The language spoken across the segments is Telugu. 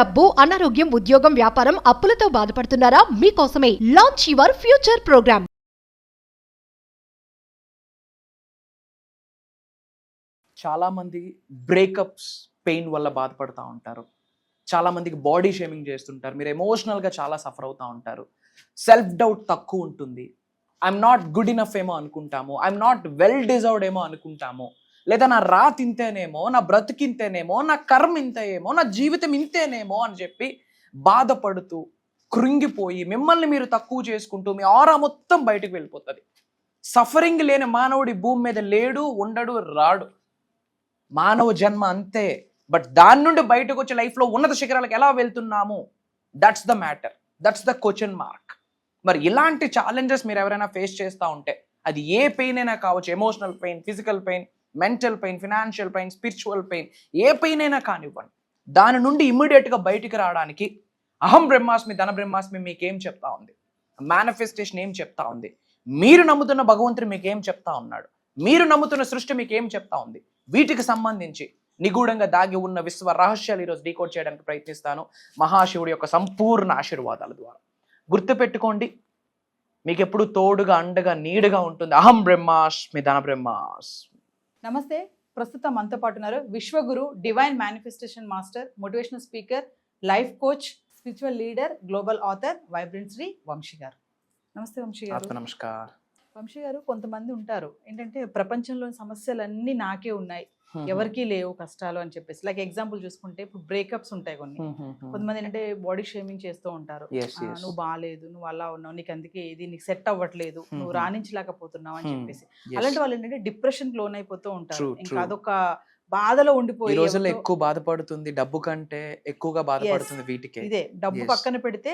డబ్బు, అనారోగ్యం, ఉద్యోగం, వ్యాపారం, అప్పులతో బాధపడుతున్నారా? మీకోసమే లాంచ్ యువర్ ఫ్యూచర్ ప్రోగ్రామ్. చాలామంది బ్రేకప్స్ పెయిన్ వల్ల బాధపడుతూ ఉంటారు. చాలామందికి బాడీ షేమింగ్ చేస్తుంటారు. మీరు ఎమోషనల్గా చాలా సఫర్ అవుతూ ఉంటారు. సెల్ఫ్ డౌట్ తక్కువ ఉంటుంది. ఐఎమ్ నాట్ గుడ్ ఇనఫ్ ఏమో అనుకుంటాము. ఐఎమ్ నాట్ వెల్ డిజర్వ్డ్ ఏమో అనుకుంటాము. లేదా నా రాత్ ఇంతేనేమో, నా బ్రతికింతేనేమో, నా కర్మ ఇంతేమో, నా జీవితం ఇంతేనేమో అని చెప్పి బాధపడుతూ కృంగిపోయి మిమ్మల్ని మీరు తక్కువ చేసుకుంటూ మీ ఆరా మొత్తం బయటకు వెళ్ళిపోతుంది. సఫరింగ్ లేని మానవుడి భూమి మీద లేడు, ఉండడు, రాడు. మానవ జన్మ అంతే. బట్ దాని నుండి బయటకు వచ్చే లైఫ్లో ఉన్నత శిఖరాలకు ఎలా వెళ్తున్నాము, that's the matter, that's the question mark. మరి ఇలాంటి ఛాలెంజెస్ మీరు ఎవరైనా ఫేస్ చేస్తూ ఉంటే, అది ఏ పెయిన్ అయినా కావచ్చు, emotional pain, physical pain, mental pain, financial pain, spiritual pain, ఏ పెయిన్ అయినా కానివ్వండి, దాని నుండి ఇమ్మీడియట్గా బయటికి రావడానికి అహం బ్రహ్మాస్మి, ధన బ్రహ్మాస్మి మీకేం చెప్తా ఉంది, మేనిఫెస్టేషన్ ఏం చెప్తా ఉంది, మీరు నమ్ముతున్న భగవంతుడు మీకేం చెప్తా ఉన్నాడు, మీరు నమ్ముతున్న సృష్టి మీకేం చెప్తా ఉంది, వీటికి సంబంధించి నిగూఢంగా దాగి ఉన్న విశ్వ రహస్యాలు ఈరోజు డీకోడ్ చేయడానికి ప్రయత్నిస్తాను మహాశివుడి యొక్క సంపూర్ణ ఆశీర్వాదాల ద్వారా. గుర్తుపెట్టుకోండి, మీకు ఎప్పుడు తోడుగా, అండగా, నీడుగా ఉంటుంది అహం బ్రహ్మాస్మి, ధన బ్రహ్మాస్మి. నమస్తే. ప్రస్తుతం మనతో పాటు ఉన్నారు విశ్వగురు, divine manifestation master, motivational speaker, life coach, spiritual leader, global author, vibrant Shri Vamshi garu. నమస్తే వంశీ గారు. నమస్కారం వంశీ గారు. కొంతమంది ఉంటారు ఏంటంటే ప్రపంచంలోని సమస్యలన్నీ నాకే ఉన్నాయి, ఎవరికీ లేవు కష్టాలు అని చెప్పేసి. లైక్ ఎగ్జాంపుల్ చూసుకుంటే ఇప్పుడు బ్రేకప్స్ ఉంటాయి కొన్ని. కొంతమంది ఏంటంటే బాడీ షేమింగ్ చేస్తూ ఉంటారు. నువ్వు బాగాలేదు, నువ్వు అలా ఉన్నావు, నీకు అందుకే ఇది నీకు సెట్ అవ్వట్లేదు, నువ్వు రాణించలేకపోతున్నావు అని చెప్పేసి. అలాంటి వాళ్ళు ఏంటంటే డిప్రెషన్ లోన్ అయిపోతూ ఉంటారు. ఇంకా అదొక బాధలో ఉండిపోయి రోజుల్లో ఎక్కువ బాధపడుతుంది, డబ్బు కంటే ఎక్కువగా బాధపడుతుంది. వీటికి ఇదే డబ్బు పక్కన పెడితే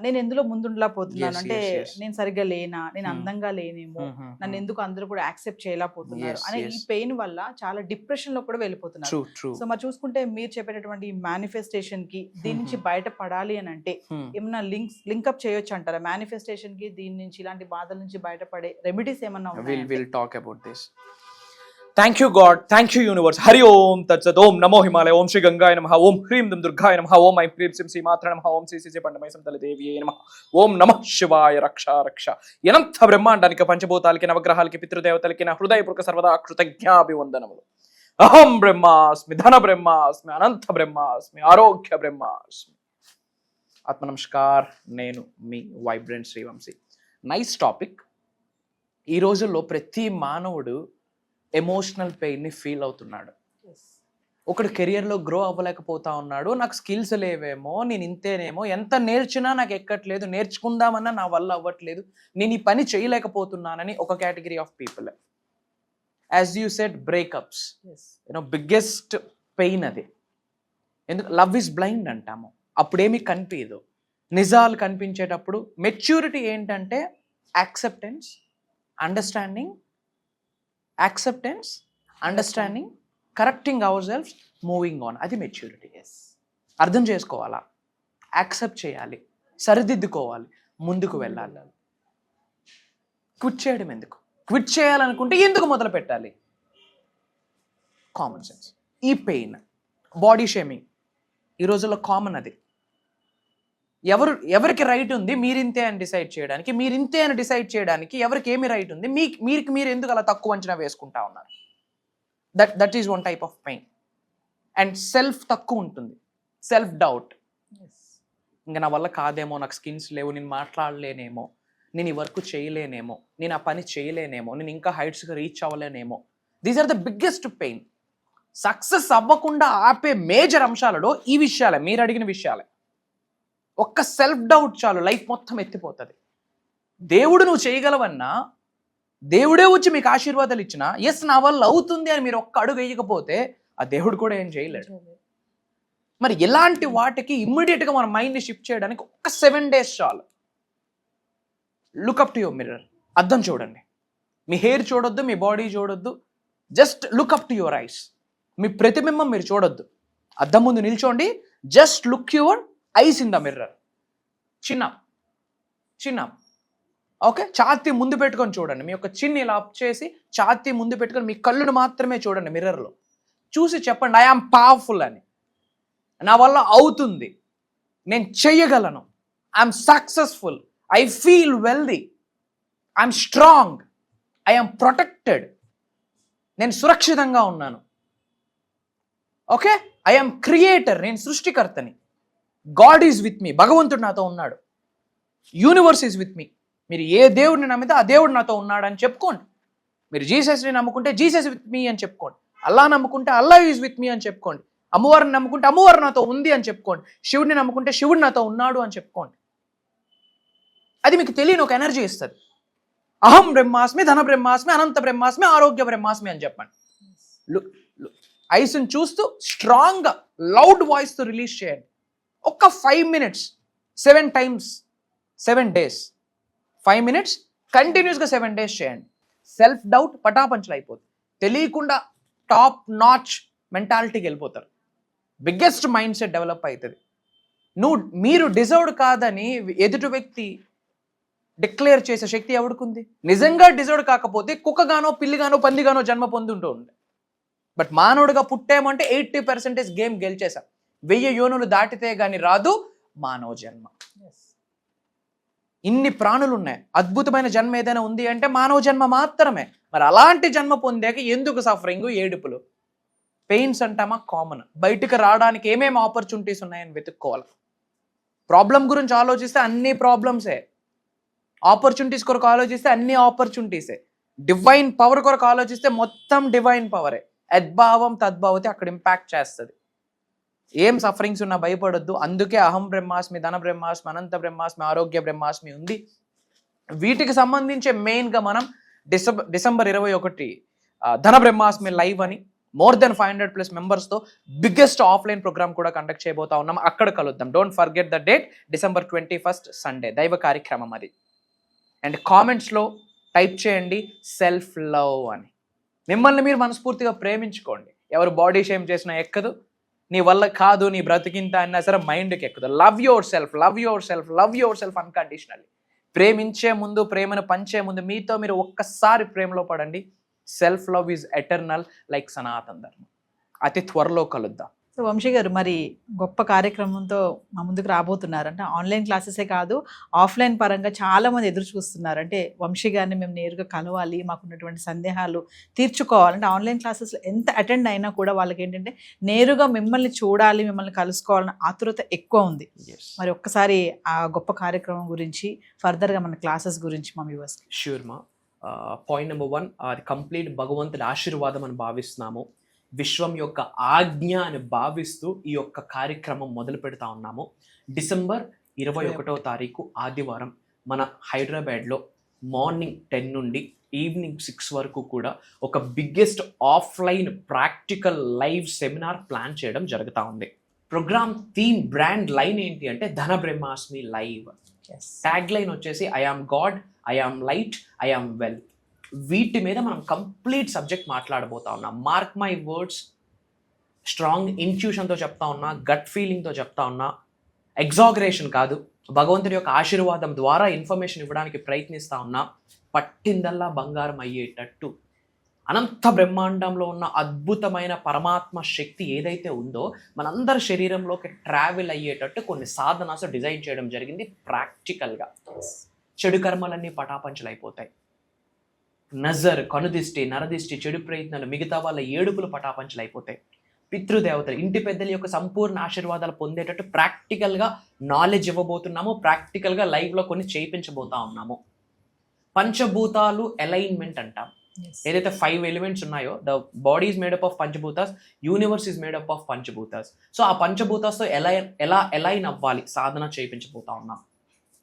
నేను ఎందులో ముందుండలేకపోతున్నాను, అంటే నేను సరిగ్గా లేనా, నేను అందంగా లేనేమో, నన్ను ఎందుకు అందరూ కూడా యాక్సెప్ట్ చేయలేకపోతున్నారు అనే ఈ పెయిన్ వల్ల చాలా డిప్రెషన్ లో కూడా వెళ్ళిపోతున్నారు. సో మరి చూసుకుంటే మీరు చెప్పేటటువంటి ఈ మేనిఫెస్టేషన్ కి దీని నుంచి బయటపడాలి అని అంటే ఏమన్నా లింక్అప్ చేయొచ్చు అంటారా? మేనిఫెస్టేషన్ కి దీని నుంచి, ఇలాంటి బాధల నుంచి బయటపడే రెమెడీస్ ఏమన్నా ఉన్నాయి? We'll talk about this. Thank you God, thank you universe. Hari Om Tat Sat. Om Namo Himalaya. Om Shri Gangaya Namaha. Om Hrim Dum Durgaya Namaha. Om Aim Hrim Sim Sim Matra Namaha. Om Sri Sri Pandamai Samtala Deviye Namaha. Om Namah Shivaya Raksha Raksha. Yanantha Brahmandaniki Panchabotaliki Navagrahaliki Pitrudevataliki na Hrudayapurka Sarvada Krutagnyabhivandanamalu. Aham Brahmasmi, Dhana Brahmasmi, Anantha Brahmasmi, Arogya Brahmasmi. Atma Namaskar. Nenu మీ vibrant Shri Vamshi. Nice topic. ఈ రోజుల్లో ప్రతి మానవుడు ఎమోషనల్ పెయిన్ని ఫీల్ అవుతున్నాడు. ఒకడు కెరియర్లో గ్రో అవ్వలేకపోతా ఉన్నాడు, నాకు స్కిల్స్ లేవేమో, నేను ఇంతేనేమో, ఎంత నేర్చినా నాకు ఎక్కట్లేదు, నేర్చుకుందామన్నా నా వల్ల అవ్వట్లేదు, నేను ఈ పని చేయలేకపోతున్నానని ఒక category of people. As you said, breakups biggest pain అది. ఎందుకు? లవ్ ఈజ్ బ్లైండ్ అంటాము. అప్పుడేమీ కనిపించదు. నిజాలు కనిపించేటప్పుడు మెచ్యూరిటీ ఏంటంటే acceptance, understanding, correcting our selfs, moving on. అది మెచ్యూరిటీ. అర్థం చేసుకోవాలా, యాక్సెప్ట్ చేయాలి, సరిదిద్దుకోవాలి, ముందుకు వెళ్ళాలి. క్విట్ చేయడం ఎందుకు? క్విట్ చేయాలనుకుంటే ఎందుకు మొదలు పెట్టాలి? Common sense. ఈ పెయిన్, బాడీ షేమింగ్ ఈ రోజుల్లో కామన్. అది ఎవరికి రైట్ ఉంది మీరింతే అని డిసైడ్ చేయడానికి? మీరింతే అని డిసైడ్ చేయడానికి ఎవరికి ఏమి రైట్ ఉంది? మీరు ఎందుకు అలా తక్కువ అంచనా వేసుకుంటా ఉన్నారు? That is one type of pain. And self తక్కువ ఉంటుంది, సెల్ఫ్ డౌట్. ఇంకా నా వల్ల కాదేమో, నాకు స్కిల్స్ లేవు, నేను మాట్లాడలేనేమో, నేను ఈ వర్క్ చేయలేనేమో, నేను ఆ పని చేయలేనేమో, నేను ఇంకా హైట్స్కి రీచ్ అవ్వలేనేమో. These are the biggest pain. Success అవ్వకుండా ఆపే మేజర్ అంశాలలో ఈ విషయాలే, మీరు అడిగిన విషయాలే. ఒక్క సెల్ఫ్ డౌట్ చాలు, లైఫ్ మొత్తం ఎత్తిపోతుంది. దేవుడు నువ్వు చేయగలవన్నా, దేవుడే వచ్చి మీకు ఆశీర్వాదాలు ఇచ్చినా, ఎస్ నా వల్ల అవుతుంది అని మీరు ఒక్క అడుగు వేయకపోతే ఆ దేవుడు కూడా ఏం చేయలేడు. మరి ఇలాంటి వాటికి ఇమ్మీడియట్గా మన మైండ్ని షిఫ్ట్ చేయడానికి ఒక్క 7 days చాలు. Look up to your mirror. అద్దం చూడండి. మీ హెయిర్ చూడొద్దు, మీ బాడీ చూడొద్దు. Just look up to your eyes. మీ ప్రతిబింబం మీరు చూడొద్దు. అద్దం ముందు నిల్చోండి. Just look your eyes in the mirror. చిన్న ఓకే, ఛాతీ ముందు పెట్టుకొని చూడండి. మీ యొక్క చిన్ని ఇలా అప్ చేసి ఛాతీ ముందు పెట్టుకొని మీ కళ్ళును మాత్రమే చూడండి మిర్రర్లో. చూసి చెప్పండి, ఐ ఆమ్ పవర్ఫుల్ అని. నా వల్ల అవుతుంది, నేను చెయ్యగలను, I'm successful, I feel wealthy, I'm strong, I'm protected, నేను సురక్షితంగా ఉన్నాను. ఓకే, ఐఎమ్ క్రియేటర్, నేను సృష్టికర్తని, గాడ్ ఈజ్ విత్ మీ, భగవంతుడు నాతో ఉన్నాడు, యూనివర్స్ ఈజ్ విత్ మీ. మీరు ఏ దేవుడిని నమ్మితే ఆ దేవుడు నాతో ఉన్నాడు అని చెప్పుకోండి. మీరు జీసస్ని నమ్ముకుంటే జీసస్ విత్ మీ అని చెప్పుకోండి. అల్లా నమ్ముకుంటే అల్లా ఈజ్ విత్ మీ అని చెప్పుకోండి. అమ్మవారిని నమ్ముకుంటే అమ్మవారు నాతో ఉంది అని చెప్పుకోండి. శివుడిని నమ్ముకుంటే శివుడు నాతో ఉన్నాడు అని చెప్పుకోండి. అది మీకు తెలియని ఒక ఎనర్జీ ఇస్తుంది. అహం బ్రహ్మాస్మి, ధన బ్రహ్మాస్మి, అనంత బ్రహ్మాస్మి, ఆరోగ్య బ్రహ్మాస్మి అని చెప్పండి. ఐస్ని చూస్తూ స్ట్రాంగ్గా లౌడ్ వాయిస్తో రిలీజ్ చేయండి. ఒక్క 5 minutes 7 times 7 days, 5 minutes కంటిన్యూస్గా 7 days చేయండి. సెల్ఫ్ డౌట్ పటాపంచలు అయిపోతుంది. తెలియకుండా టాప్ నాచ్ మెంటాలిటీకి వెళ్ళిపోతారు. బిగ్గెస్ట్ మైండ్ సెట్ డెవలప్ అవుతుంది. మీరు డిజర్వ్డ్ కాదని ఎదుటి వ్యక్తి డిక్లేర్ చేసే శక్తి ఎవడుకుంది? నిజంగా డిజర్వ్డ్ కాకపోతే కుక్కగానో పిల్లిగానో పందిగానో జన్మ పొంది ఉండే. బట్ మానవుడిగా పుట్టామంటే 80% గేమ్ గెలిచేసాం. 1000 యోనులు దాటితే గాని రాదు మానవ జన్మ. ఇన్ని ప్రాణులు ఉన్నాయి, అద్భుతమైన జన్మ ఏదైనా ఉంది అంటే మానవ జన్మ మాత్రమే. మరి అలాంటి జన్మ పొందాక ఎందుకు సఫరింగ్, ఏడుపులు, పెయిన్స్ అంటామా కామన్. బయటకు రావడానికి ఏమేమి ఆపర్చునిటీస్ ఉన్నాయని వెతుక్కోవాలి. ప్రాబ్లం గురించి ఆలోచిస్తే అన్ని ప్రాబ్లమ్సే, ఆపర్చునిటీస్ కొరకు ఆలోచిస్తే అన్ని ఆపర్చునిటీసే, డివైన్ పవర్ కొరకు ఆలోచిస్తే మొత్తం డివైన్ పవరే. యద్భావం తద్భావతి అక్కడ ఇంపాక్ట్ చేస్తుంది. ఏం సఫరింగ్స్ ఉన్నా భయపడొద్దు. అందుకే అహం బ్రహ్మాస్మి, ధన బ్రహ్మాస్మి, అనంత బ్రహ్మాస్మి, ఆరోగ్య బ్రహ్మాస్మి ఉంది. వీటికి సంబంధించే మెయిన్గా మనం డిసెంబర్ 21 ధన బ్రహ్మాస్మి లైవ్ అని more than 500+ మెంబర్స్తో బిగ్గెస్ట్ ఆఫ్లైన్ ప్రోగ్రామ్ కూడా కండక్ట్ చేయబోతా ఉన్నాం. అక్కడ కలుద్దాం. Don't forget the date, December 21st Sunday, దైవ కార్యక్రమం అది. అండ్ కామెంట్స్లో టైప్ చేయండి సెల్ఫ్ లవ్ అని. మిమ్మల్ని మీరు మనస్ఫూర్తిగా ప్రేమించుకోండి. ఎవరు బాడీ షేమ్ చేసినా ఎక్కదు, నీ వల్ల కాదు, నీ బ్రతికింత అన్నా సరే మైండ్కి ఎక్కుదు. Love your self, love your self, love your self unconditionally. ప్రేమించే ముందు, ప్రేమను పంచే ముందు మీతో మీరు ఒక్కసారి ప్రేమలో పడండి. Self love is eternal like సనాతన ధర్మం. అతి త్వరలో కలుద్దాం. సో వంశీ గారు, మరి గొప్ప కార్యక్రమంతో మా ముందుకు రాబోతున్నారు. అంటే ఆన్లైన్ క్లాసెసే కాదు, ఆఫ్లైన్ పరంగా చాలా మంది ఎదురు చూస్తున్నారు. అంటే వంశీ గారిని మేము నేరుగా కలవాలి, మాకున్నటువంటి సందేహాలు తీర్చుకోవాలంటే ఆన్లైన్ క్లాసెస్లో ఎంత అటెండ్ అయినా కూడా వాళ్ళకి ఏంటంటే నేరుగా మిమ్మల్ని చూడాలి, మిమ్మల్ని కలుసుకోవాలన్న ఆతురత ఎక్కువ ఉంది. మరి ఒక్కసారి ఆ గొప్ప కార్యక్రమం గురించి, ఫర్దర్గా మన క్లాసెస్ గురించి మా వ్యూవర్స్కి. ష్యూర్ మా. పాయింట్ నెంబర్ 1, అది కంప్లీట్ భగవంతుడి ఆశీర్వాదం అని భావిస్తున్నాము. విశ్వం యొక్క ఆజ్ఞ అని భావిస్తూ ఈ యొక్క కార్యక్రమం మొదలు పెడతా ఉన్నాము. December 21వ తారీఖు ఆదివారం మన హైదరాబాద్లో మార్నింగ్ 10 నుండి ఈవినింగ్ 6 వరకు కూడా ఒక biggest offline practical live seminar plan చేయడం జరుగుతూ ఉంది. ప్రోగ్రామ్ థీమ్, బ్రాండ్ లైన్ ఏంటి అంటే Dhana Brahmasmi live. Tag line వచ్చేసి I am God, I am light, I am wealth. వీటి మీద మనం కంప్లీట్ సబ్జెక్ట్ మాట్లాడబోతా ఉన్నాం. మార్క్ మై వర్డ్స్, స్ట్రాంగ్ ఇన్ట్యూషన్తో చెప్తా ఉన్నా, గట్ ఫీలింగ్తో చెప్తా ఉన్నా, ఎగ్జాగరేషన్ కాదు, భగవంతుడి యొక్క ఆశీర్వాదం ద్వారా ఇన్ఫర్మేషన్ ఇవ్వడానికి ప్రయత్నిస్తా ఉన్నా. పట్టిందల్లా బంగారం అయ్యేటట్టు అనంత బ్రహ్మాండంలో ఉన్న అద్భుతమైన పరమాత్మ శక్తి ఏదైతే ఉందో మనందరి శరీరంలోకి ట్రావెల్ అయ్యేటట్టు కొన్ని సాధనాలు డిజైన్ చేయడం జరిగింది ప్రాక్టికల్గా. చెడు కర్మలన్నీ పటాపంచలు అయిపోతాయి. నజర్, కనుదిష్టి, నరదిష్టి, చెడు ప్రయత్నాలు, మిగతా వాళ్ళ ఏడుపులు పటాపంచలు అయిపోతాయి. పితృదేవతలు, ఇంటి పెద్దల యొక్క సంపూర్ణ ఆశీర్వాదాలు పొందేటట్టు ప్రాక్టికల్గా నాలెడ్జ్ ఇవ్వబోతున్నాము. ప్రాక్టికల్గా లైవ్లో కొన్ని చేయించబోతా ఉన్నాము. పంచభూతాలు అలైన్మెంట్ అంటాం. ఏదైతే 5 elements ఉన్నాయో, the body is made up of panchabhutas, universe is made up of panchabhutas. So ఆ పంచభూతాస్తో ఎలా అలైన్ అవ్వాలి సాధన చేయించబోతా ఉన్నాం.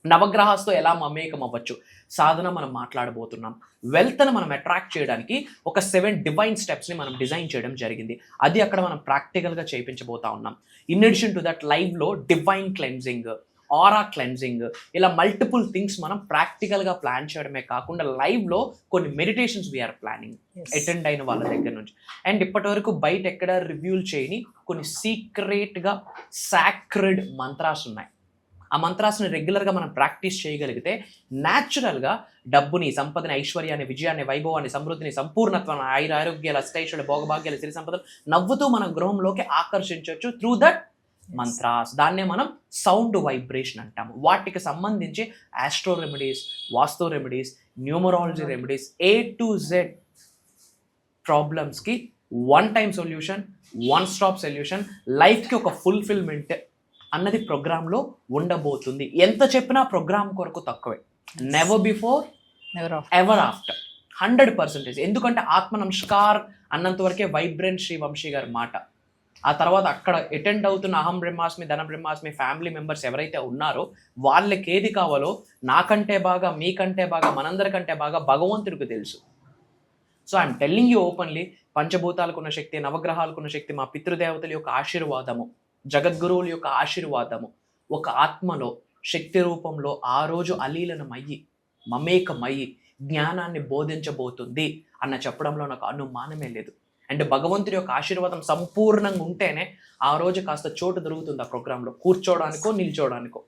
నవగ్రహాస్తో ఎలా మమేకం అవ్వచ్చు సాధన మనం మాట్లాడబోతున్నాం. వెల్త్ని మనం అట్రాక్ట్ చేయడానికి ఒక 7 డివైన్ స్టెప్స్ని మనం డిజైన్ చేయడం జరిగింది. అది అక్కడ మనం ప్రాక్టికల్గా చేయించబోతా ఉన్నాం. ఇన్ అడిషన్ టు దట్ లైవ్లో డివైన్ క్లెన్జింగ్, ఆరా క్లెన్జింగ్, ఇలా మల్టిపుల్ థింగ్స్ మనం ప్రాక్టికల్గా ప్లాన్ చేయడమే కాకుండా లైవ్లో కొన్ని మెడిటేషన్స్ వీఆర్ ప్లానింగ్ అటెండ్ అయిన వాళ్ళ దగ్గర నుంచి. అండ్ ఇప్పటి వరకు బయట ఎక్కడ రివ్యూలు చేయని కొన్ని సీక్రెట్గా సాక్రెడ్ మంత్రాస్ ఉన్నాయి. ఆ మంత్రాస్ని రెగ్యులర్గా మనం ప్రాక్టీస్ చేయగలిగితే న్యాచురల్గా డబ్బుని, సంపదని, ఐశ్వర్యాన్ని, విజయాన్ని, వైభవాన్ని, సమృద్ధిని, సంపూర్ణత్వాన్ని, ఆయురారోగ్యాలు, అష్టైశ్వర్య, భోగభాగ్యాలు, సిరి సంపదలు నవ్వుతూ మన గృహంలోకి ఆకర్షించవచ్చు. త్రూ దట్ మంత్రాస్, దాన్నే మనం సౌండ్ వైబ్రేషన్ అంటాము. వాటికి సంబంధించి astro remedies, vastu remedies, numerology remedies, A to Z ప్రాబ్లమ్స్కి one time solution, one stop solution, లైఫ్కి ఒక ఫుల్ఫిల్మెంట్ అన్నది ప్రోగ్రాంలో ఉండబోతుంది. ఎంత చెప్పినా ప్రోగ్రామ్ కొరకు తక్కువే. Never before ever after 100%. ఎందుకంటే ఆత్మ నమస్కార్ అన్నంత వరకే వైబ్రెంట్ శ్రీ వంశీ గారి మాట. ఆ తర్వాత అక్కడ అటెండ్ అవుతున్న అహం బ్రహ్మాస్మి, ధన బ్రహ్మాస్మి ఫ్యామిలీ మెంబర్స్ ఎవరైతే ఉన్నారో వాళ్ళకి ఏది కావాలో నాకంటే బాగా, మీకంటే బాగా, మనందరికంటే బాగా భగవంతుడికి తెలుసు. So I'm telling you openly, పంచభూతాలకు ఉన్న శక్తి, నవగ్రహాలకు ఉన్న శక్తి, మా పితృదేవతల యొక్క ఆశీర్వాదము, జగద్గురువుల యొక్క ఆశీర్వాదము ఒక ఆత్మలో శక్తి రూపంలో ఆ రోజు అలీలనమయ్యి మమేకమయ్యి జ్ఞానాన్ని బోధించబోతుంది అన్న చెప్పడంలో నాకు అనుమానమే లేదు. అండ్ భగవంతుడి యొక్క ఆశీర్వాదం సంపూర్ణంగా ఉంటేనే ఆ రోజు కాస్త చోటు దొరుకుతుంది ఆ ప్రోగ్రాంలో, కూర్చోడానికో నిల్చోడానికో.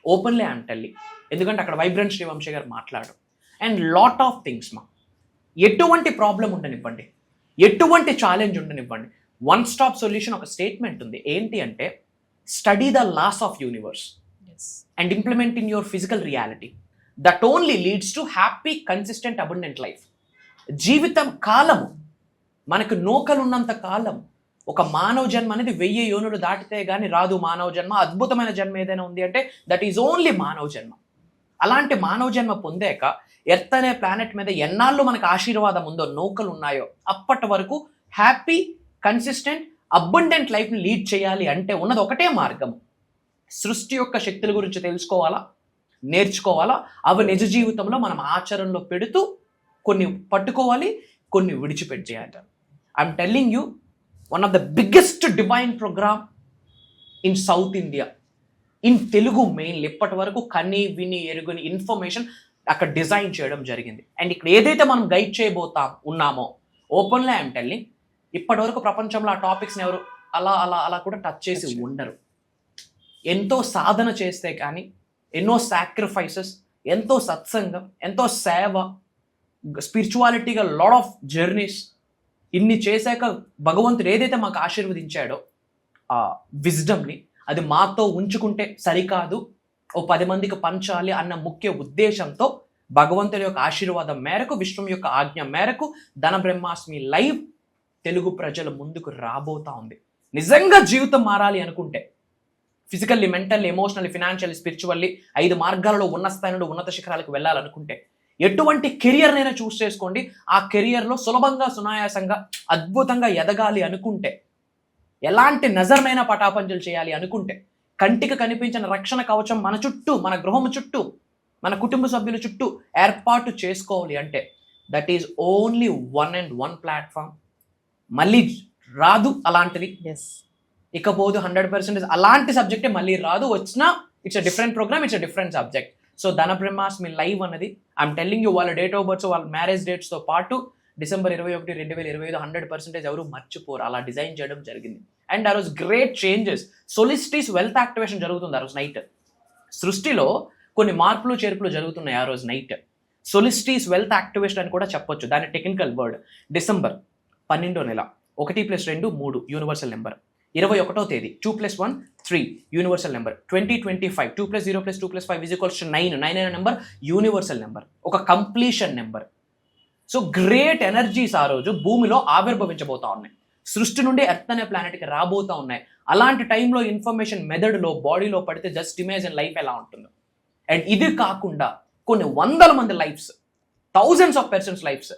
ఓపెన్లీ ఐఎమ్ టెల్లింగ్, ఎందుకంటే అక్కడ వైబ్రెంట్ శ్రీవంశీ గారు మాట్లాడు. అండ్ లాట్ ఆఫ్ థింగ్స్ మా, ఎటువంటి ప్రాబ్లం ఉండనివ్వండి, ఎటువంటి ఛాలెంజ్ ఉండనివ్వండి, వన్ స్టాప్ సొల్యూషన్ ఒక స్టేట్మెంట్ ఉంది. ఏంటి అంటే, study the laws of universe and implement in your physical reality. That only leads to happy, consistent, abundant life. జీవితం కాలము, మనకు నూకలున్నంత కాలం, ఒక మానవ జన్మ అనేది 1000 యోనులు దాటితే కానీ రాదు మానవ జన్మ. అద్భుతమైన జన్మ ఏదైనా ఉంది అంటే దట్ ఈజ్ ఓన్లీ మానవ జన్మ. అలాంటి మానవ జన్మ పొందాక ఎర్త్ అనే ప్లానెట్ మీద ఎన్నాళ్ళు మనకు ఆశీర్వాదం ఉందో, నౌకలు ఉన్నాయో, అప్పటి వరకు హ్యాపీ, కన్సిస్టెంట్, అబండెంట్ లైఫ్ని లీడ్ చేయాలి అంటే ఉన్నది ఒకటే మార్గం. సృష్టి యొక్క శక్తుల గురించి తెలుసుకోవాలా, నేర్చుకోవాలా, అవి నిజ జీవితంలో మనం ఆచరణలో పెడుతూ కొన్ని పట్టుకోవాలి, కొన్ని విడిచిపెట్టేయాలి. I'm telling you, one of the biggest divine programme in south India, in Telugu mainly. ఇప్పటి వరకు కని విని ఎరుగుని ఇన్ఫర్మేషన్ అక్కడ డిజైన్ చేయడం జరిగింది. అండ్ ఇక్కడ ఏదైతే మనం గైడ్ చేయబోతాం ఉన్నామో, ఓపెన్లీ ఐఎమ్ టెల్లింగ్, ఇప్పటి వరకు ప్రపంచంలో ఆ టాపిక్స్ని ఎవరు అలా అలా అలా కూడా టచ్ చేసి ఉండరు. ఎంతో సాధన చేస్తే కానీ, ఎన్నో సాక్రిఫైసెస్, ఎంతో సత్సంగం, ఎంతో సేవ, స్పిరిచువాలిటీగా లాట్ ఆఫ్ జర్నీస్, ఇన్ని చేశాక భగవంతుడు ఏదైతే మాకు ఆశీర్వదించాడో ఆ విజ్డమ్ని అది మాతో ఉంచుకుంటే సరికాదు, ఓ 10 మందికి పంచాలి అన్న ముఖ్య ఉద్దేశంతో భగవంతుడి యొక్క ఆశీర్వాదం మేరకు, విష్ణు యొక్క ఆజ్ఞ మేరకు ధన బ్రహ్మాస్మి లైవ్ తెలుగు ప్రజల ముందుకు రాబోతా ఉంది. నిజంగా జీవితం మారాలి అనుకుంటే, physically, mentally, emotionally, financially, spiritually 5 మార్గాలలో ఉన్న స్థాయి నుండి ఉన్నత శిఖరాలకు వెళ్ళాలనుకుంటే, ఎటువంటి కెరియర్నైనా చూస్ చేసుకోండి, ఆ కెరియర్లో సులభంగా, సునాయాసంగా, అద్భుతంగా ఎదగాలి అనుకుంటే, ఎలాంటి నజర్నైనా పటాపంచలు చేయాలి అనుకుంటే, కంటికి కనిపించిన రక్షణ కవచం మన చుట్టూ, మన గృహం చుట్టూ, మన కుటుంబ సభ్యుల చుట్టూ ఏర్పాటు చేసుకోవాలి అంటే దట్ ఈజ్ ఓన్లీ 1 ప్లాట్ఫామ్. మళ్ళీ రాదు అలాంటిది. ఇకపోతే 100% అలాంటి సబ్జెక్టే మళ్ళీ రాదు. వచ్చినా it's a different program, it's a different subject. So Dhana Brahmasmi live అన్నది ఐఎమ్ టెల్లింగ్ యూ, వాళ్ళ డేట్ ఆఫ్ బర్త్స్, వాళ్ళ మ్యారేజ్ డేట్స్తో పాటు December 21, 2025 100% ఎవరు మర్చిపోరు. అలా డిజైన్ చేయడం జరిగింది. అండ్ ఆ రోజు great changes, solstice wealth activation జరుగుతుంది ఆ రోజు నైట్. సృష్టిలో కొన్ని మార్పులు చేర్పులు జరుగుతున్నాయి ఆ రోజు నైట్. సొలిస్టిస్ వెల్త్ యాక్టివేషన్ అని కూడా చెప్పొచ్చు, దాని టెక్నికల్ వర్డ్. December 12వ నెల 1 + 2 3 యూనివర్సల్ నెంబర్. 21వ తేదీ 2 + 1 3 యూనివర్సల్ నెంబర్. 2025 2 + 0 + 2 + 5 = 9 అనే నెంబర్ యూనివర్సల్ నెంబర్, ఒక completion number. So great energies ఆ రోజు భూమిలో ఆవిర్భవించబోతా ఉన్నాయి, సృష్టి నుండి ఎర్త్ అనే ప్లానెట్కి రాబోతా ఉన్నాయి. అలాంటి టైంలో ఇన్ఫర్మేషన్ మెదడులో, బాడీలో పడితే జస్ట్ ఇమేజిన్ లైఫ్ ఎలా ఉంటుందో. అండ్ ఇది కాకుండా కొన్ని 100 మంది lifes, thousands of persons lifes,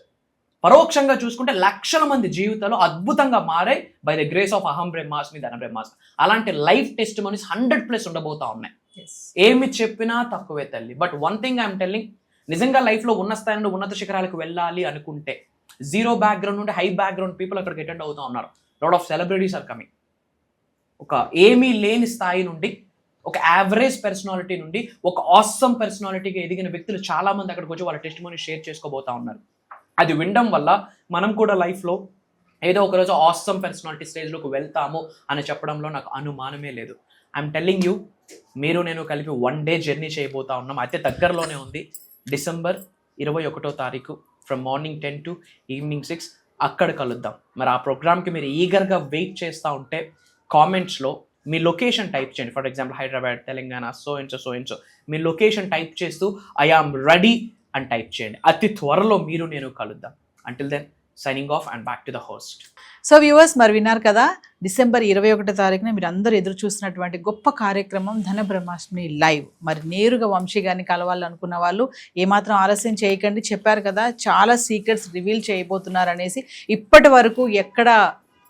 పరోక్షంగా చూసుకుంటే లక్షల మంది జీవితాలు అద్భుతంగా మారాయి బై ద గ్రేస్ ఆఫ్ అహం బ్రహ్మాస్మి, ధన బ్రహ్మాస్మి. అలాంటి లైఫ్ టెస్ట్ మనీస్ 100+ ఉండబోతా ఉన్నాయి. ఏమి చెప్పినా తక్కువే తల్లి. But one thing I'm telling, నిజంగా లైఫ్లో ఉన్న స్థాయి నుండి ఉన్నత శిఖరాలకు వెళ్ళాలి అనుకుంటే, జీరో బ్యాక్గ్రౌండ్ నుండి హై బ్యాక్గ్రౌండ్ పీపుల్ అక్కడికి అటెండ్ అవుతూ ఉన్నారు. Lot of celebrities are coming. ఒక ఏమీ లేని స్థాయి నుండి, ఒక యావరేజ్ పర్సనాలిటీ నుండి ఒక ఆసమ్ పర్సనాలిటీగా ఎదిగిన వ్యక్తులు చాలా మంది అక్కడికి వచ్చి వాళ్ళ టెస్టిమోనీ షేర్ చేసుకోబోతా ఉన్నారు. అది వినడం వల్ల మనం కూడా లైఫ్లో ఏదో ఒకరోజు ఆసమ్ పర్సనాలిటీ స్టేజ్లోకి వెళ్తాము అని చెప్పడంలో నాకు అనుమానమే లేదు. ఐఎమ్ టెల్లింగ్ యూ, మీరు నేను కలిపి 1 డే జర్నీ చేయబోతా ఉన్నాం. అయితే దగ్గరలోనే ఉంది, December 21వ తారీఖు ఫ్రమ్ మార్నింగ్ 10 to ఈవినింగ్ 6 అక్కడ కలుద్దాం. మరి ఆ ప్రోగ్రామ్కి మీరు ఈగర్గా వెయిట్ చేస్తూ ఉంటే కామెంట్స్లో మీ లొకేషన్ టైప్ చేయండి. For example Hyderabad, Telangana, so and so మీ లొకేషన్ టైప్ చేస్తూ ఐ ఆమ్ రెడీ అని టైప్ చేయండి. అతి త్వరలో మీరు నేను కలుద్దాం. Until then signing off and back to the host. So viewers, మరి విన్నారు కదా, డిసెంబర్ 21వ తారీఖున మీరు అందరూ ఎదురు చూసినటువంటి గొప్ప కార్యక్రమం ధన బ్రహ్మాష్టమి లైవ్. మరి నేరుగా వంశీ గారిని కలవాలనుకున్న వాళ్ళు ఏమాత్రం ఆలస్యం చేయకండి. చెప్పారు కదా, చాలా సీక్రెట్స్ రివీల్ చేయబోతున్నారు అనేసి. ఇప్పటి వరకు ఎక్కడ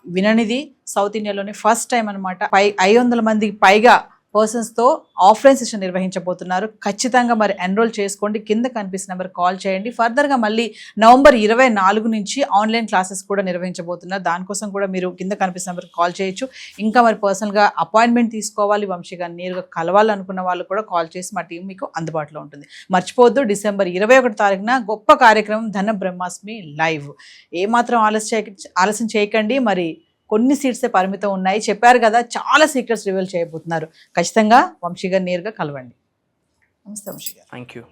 విననిది, సౌత్ ఇండియాలోనే ఫస్ట్ టైం అనమాట. 500 మందికి పైగా పర్సన్స్తో ఆఫ్లైన్ సెషన్ నిర్వహించబోతున్నారు. ఖచ్చితంగా మరి ఎన్రోల్ చేసుకోండి. కింద కనిపిస్తున్న నెంబర్ కాల్ చేయండి. ఫర్దర్గా మళ్ళీ నవంబర్ 24 నుంచి ఆన్లైన్ క్లాసెస్ కూడా నిర్వహించబోతున్నారు. దానికోసం కూడా మీరు కింద కనిపిస్తున్న నెంబర్కి కాల్ చేయొచ్చు. ఇంకా మరి పర్సనల్గా అపాయింట్మెంట్ తీసుకోవాలి, వంశీ గారిని నేరుగా కలవాలనుకున్న వాళ్ళు కూడా కాల్ చేసి మా టీం మీకు అందుబాటులో ఉంటుంది. మర్చిపోవద్దు, డిసెంబర్ 21 తారీఖున గొప్ప కార్యక్రమం ధన బ్రహ్మాష్టమి లైవ్. ఏమాత్రం ఆలస్యం చేయకండి. మరి కొన్ని సీట్సే పరిమితం ఉన్నాయి. చెప్పారు కదా, చాలా సీక్రెట్స్ రివీల్ చేయబోతున్నారు. ఖచ్చితంగా వంశీ గారు నేరుగా కలవండి. నమస్తే వంశీ గారు. Thank you.